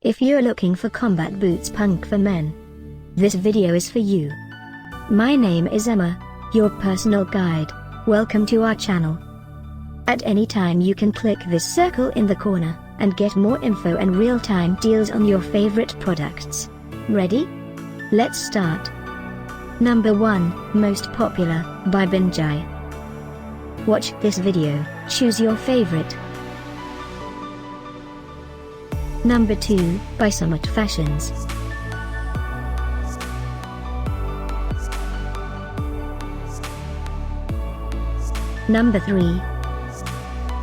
If you're looking for combat boots punk for men, this video is for you. My name is Emma, your personal guide. Welcome to our channel. At any time you can click this circle in the corner, and get more info and real-time deals on your favorite products. Ready? Let's start. Number 1, Most Popular, by JIE. Watch this video, choose your favorite. Number 2, by Summitfashions. Number 3.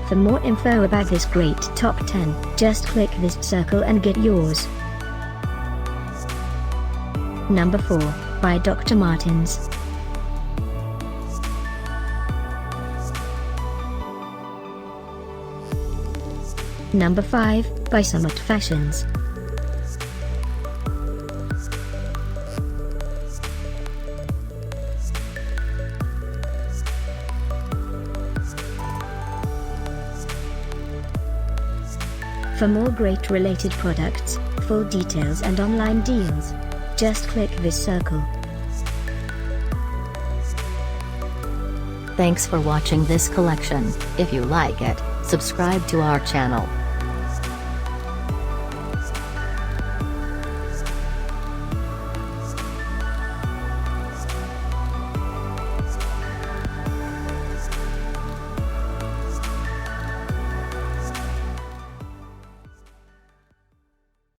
For more info about this great top 10, just click this circle and get yours. Number 4, by Dr. Martens. Number 5, by Summitfashions. For more great related products, full details and online deals, just click this circle. Thanks for watching this collection. If you like it, subscribe to our channel.